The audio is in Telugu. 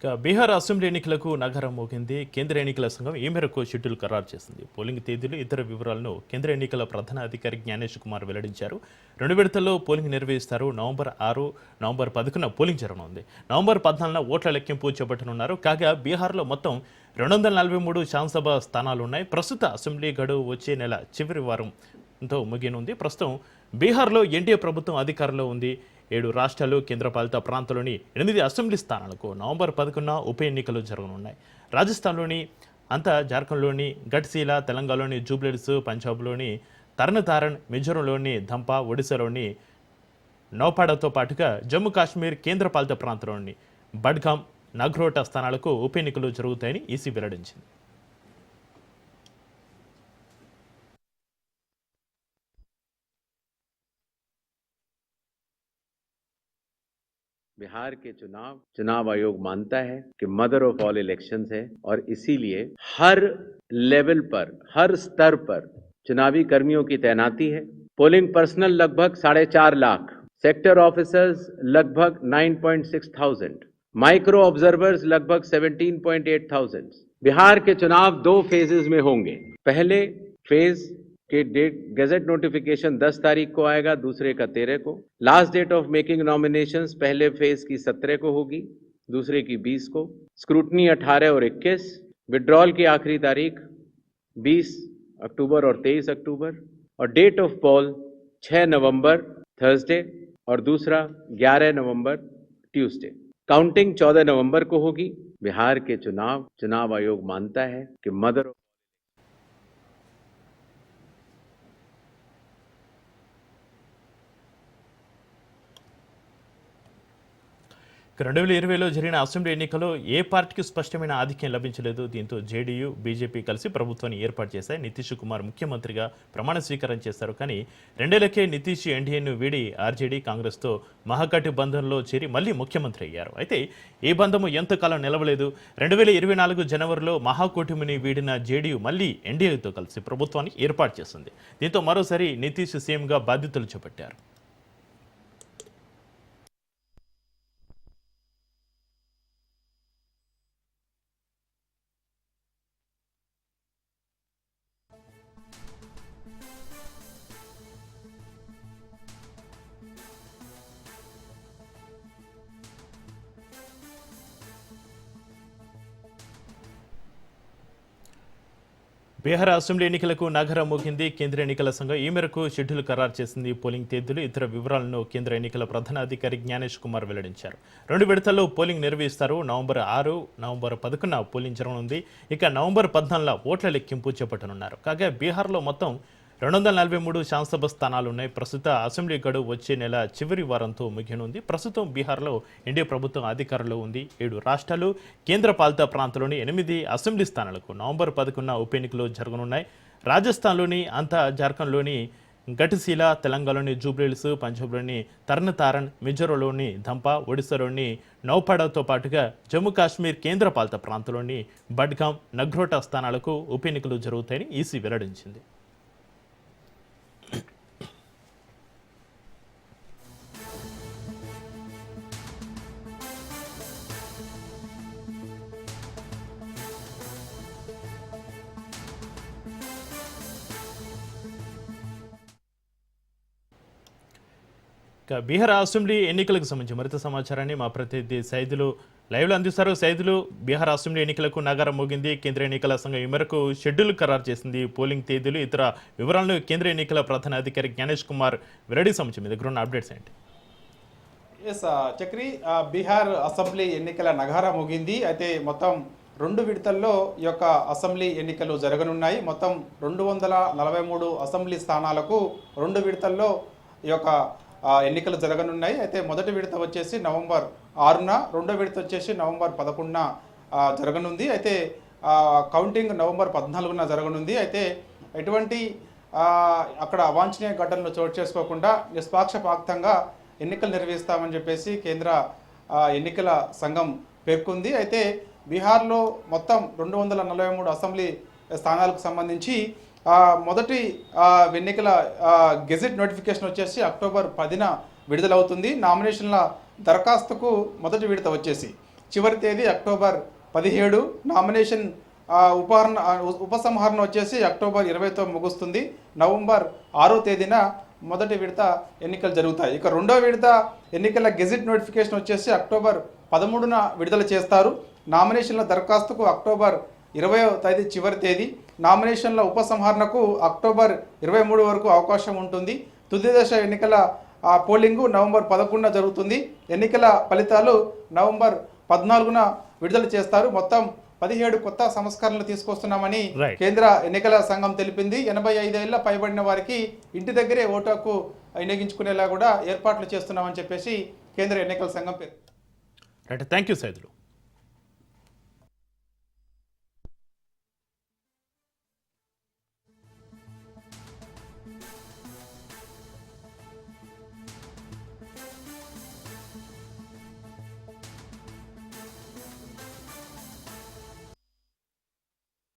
బీహార్ అసెంబ్లీ ఎన్నికలకు నగరం మోగింది. కేంద్ర ఎన్నికల సంఘం ఈ మేరకు షెడ్యూల్ ఖరారు చేసింది. పోలింగ్ తేదీలు, ఇతర వివరాలను కేంద్ర ఎన్నికల ప్రధాన అధికారి జ్ఞానేష్ కుమార్ వెల్లడించారు. 2 విడతల్లో పోలింగ్ నిర్వహిస్తారు. నవంబర్ 6, నవంబర్ 10న పోలింగ్ జరగనుంది. నవంబర్ 14న ఓట్ల లెక్కింపు చేపట్టనున్నారు. కాగా బీహార్లో మొత్తం 243 శాసనసభ స్థానాలున్నాయి. ప్రస్తుత అసెంబ్లీ గడువు వచ్చే నెల చివరి వారంతో ముగియనుంది. ప్రస్తుతం బీహార్లో ఎన్డీఏ ప్రభుత్వం అధికారంలో ఉంది. 7 రాష్ట్రాలు, కేంద్రపాలిత ప్రాంతాల్లోని 8 అసెంబ్లీ స్థానాలకు నవంబర్ 11న ఉప ఎన్నికలు జరగనున్నాయి. రాజస్థాన్లోని అంతా, జార్ఖండ్లోని ఘట్సీల, తెలంగాణలోని జూబ్లీహిల్స్, పంజాబ్లోని తర్నతారన్, మిజోరంలోని ధంపా, ఒడిశాలోని నౌపాడాతో పాటుగా జమ్మూ కాశ్మీర్ కేంద్రపాలిత ప్రాంతంలోని బడ్గామ్, నగ్రోటా స్థానాలకు ఉప ఎన్నికలు జరుగుతాయని ఈసీ వెల్లడించింది. बिहार के चुनाव आयोग मानता है कि मदर ऑफ ऑल इलेक्शंस है और इसीलिए हर लेवल पर, हर स्तर पर चुनावी कर्मियों की तैनाती है। पोलिंग पर्सनल लगभग 4.5 लाख, सेक्टर ऑफिसर्स लगभग 9.6 थाउजेंड, माइक्रो ऑब्जर्वर्स लगभग 17.8 थाउजेंड। बिहार के चुनाव 2 फेजेस में होंगे। पहले फेज के डेट गैजेट नोटिफिकेशन 10 तारीख को आएगा, दूसरे का 13 को। Last date of making nominations पहले फेज की 17 को होगी, दूसरे की 20 को। स्क्रूटनी 18 और 21। विड्रॉल की आखिरी तारीख 20 अक्टूबर और 23 अक्टूबर। और डेट ऑफ पोल 6 नवंबर थर्सडे और दूसरा 11 नवंबर ट्यूसडे। काउंटिंग 14 नवंबर को होगी। बिहार के चुनाव आयोग मानता है कि मदर 2020లో జరిగిన అసెంబ్లీ ఎన్నికల్లో ఏ పార్టీకి స్పష్టమైన ఆధిక్యం లభించలేదు. దీంతో జేడీయూ, బీజేపీ కలిసి ప్రభుత్వాన్ని ఏర్పాటు చేశాయి. నితీష్ కుమార్ ముఖ్యమంత్రిగా ప్రమాణ స్వీకారం చేశారు. కానీ 2 ఏళ్లకే నితీష్ ఎన్డీఏను వీడి ఆర్జేడీ, కాంగ్రెస్తో మహాగఠబంధన్లో చేరి మళ్లీ ముఖ్యమంత్రి అయ్యారు. అయితే ఈ బంధము ఎంతకాలం నిలవలేదు. 2024 జనవరిలో మహాకూటమిని వీడిన జేడీయూ మళ్లీ ఎన్డీఏతో కలిసి ప్రభుత్వాన్ని ఏర్పాటు చేసింది. దీంతో మరోసారి నితీష్ సీఎంగా బాధ్యతలు చేపట్టారు. బీహార్ అసెంబ్లీ ఎన్నికలకు నగరం మోగింది. కేంద్ర ఎన్నికల సంఘం ఈ మేరకు షెడ్యూల్ ఖరారు చేసింది. పోలింగ్ తేదీలు, ఇతర వివరాలను కేంద్ర ఎన్నికల ప్రధాన అధికారి జ్ఞానేష్ కుమార్ వెల్లడించారు. 2 విడతల్లో పోలింగ్ నిర్వహిస్తారు. నవంబర్ 6, నవంబర్ 11న పోలింగ్ జరగనుంది. ఇక నవంబర్ 14న ఓట్ల లెక్కింపు చేపట్టనున్నారు. కాగా బీహార్లో మొత్తం 243 శాసనసభ స్థానాలున్నాయి. ప్రస్తుత అసెంబ్లీ గడువు వచ్చే నెల చివరి వారంతో ముగియనుంది. ప్రస్తుతం బీహార్లో ఎన్డీఏ ప్రభుత్వం అధికారంలో ఉంది. 7 రాష్ట్రాలు, కేంద్రపాలిత ప్రాంతాల్లోని 8 అసెంబ్లీ స్థానాలకు నవంబర్ 11న ఉప ఎన్నికలు జరగనున్నాయి. రాజస్థాన్లోని అంతా, జార్ఖండ్లోని ఘట్సీల, తెలంగాణలోని జూబ్లీహిల్స్, పంజాబ్లోని తర్నతారన్, మిజోరంలోని ధంపా, ఒడిశాలోని నౌపాడాతో పాటుగా జమ్మూ కాశ్మీర్ కేంద్రపాలిత ప్రాంతంలోని బడ్గామ్, నగ్రోటా స్థానాలకు ఉప ఎన్నికలు జరుగుతాయని ఈసీ వెల్లడించింది. బీహార్ అసెంబ్లీ ఎన్నికలకు సంబంధించి మరింత సమాచారాన్ని మా ప్రతినిధి సైదులు లైవ్లో అందిస్తారు. సైదులు, బీహార్ అసెంబ్లీ ఎన్నికలకు నగరం మోగింది. కేంద్ర ఎన్నికల సంఘం ఈ మేరకు షెడ్యూల్ ఖరారు చేసింది. పోలింగ్ తేదీలు, ఇతర వివరాలను కేంద్ర ఎన్నికల ప్రధాన అధికారి జ్ఞానేష్ కుమార్ వెల్లడి సంబంధించి మీ దగ్గర ఉన్న అప్డేట్స్ ఏంటి? చక్రి, బీహార్ అసెంబ్లీ ఎన్నికల నగరం ముగింది. అయితే మొత్తం 2 విడతల్లో ఈ యొక్క అసెంబ్లీ ఎన్నికలు జరగనున్నాయి. మొత్తం 243 అసెంబ్లీ స్థానాలకు 2 విడతల్లో ఈ యొక్క ఎన్నికలు జరగనున్నాయి. అయితే మొదటి విడత వచ్చేసి నవంబర్ 6న, రెండో విడత వచ్చేసి నవంబర్ 11న జరగనుంది. అయితే కౌంటింగ్ నవంబర్ 14న జరగనుంది. అయితే ఎటువంటి అక్కడ అవాంఛనీయ ఘటనలు చోటు చేసుకోకుండా నిష్పాక్షపాతంగా ఎన్నికలు నిర్వహిస్తామని చెప్పేసి కేంద్ర ఎన్నికల సంఘం పేర్కొంది. అయితే బీహార్లో మొత్తం 243 అసెంబ్లీ స్థానాలకు సంబంధించి మొదటి ఎన్నికల గెజెట్ నోటిఫికేషన్ వచ్చేసి అక్టోబర్ 10న విడుదలవుతుంది. నామినేషన్ల దరఖాస్తుకు మొదటి విడత వచ్చేసి చివరి తేదీ అక్టోబర్ 17. నామినేషన్ ఉపసంహరణ వచ్చేసి అక్టోబర్ 20తో ముగుస్తుంది. నవంబర్ 6వ తేదీన మొదటి విడత ఎన్నికలు జరుగుతాయి. ఇక రెండో విడత ఎన్నికల గెజిట్ నోటిఫికేషన్ వచ్చేసి అక్టోబర్ 13న విడుదల చేస్తారు. నామినేషన్ల దరఖాస్తుకు అక్టోబర్ 20వ తేదీ చివరి తేదీ. నామినేషన్ల ఉపసంహరణకు అక్టోబర్ 23 వరకు అవకాశం ఉంటుంది. తుది దశ ఎన్నికల పోలింగు నవంబర్ 11న జరుగుతుంది. ఎన్నికల ఫలితాలు నవంబర్ 14న విడుదల చేస్తారు. మొత్తం 17 కొత్త సంస్కరణలు తీసుకొస్తున్నామని Right. కేంద్ర ఎన్నికల సంఘం తెలిపింది. 85 ఏళ్ల పైబడిన వారికి ఇంటి దగ్గరే ఓటు హక్కు వినియోగించుకునేలా కూడా ఏర్పాట్లు చేస్తున్నామని చెప్పేసి కేంద్ర ఎన్నికల సంఘం పేరు. Right, thank you Saidulu.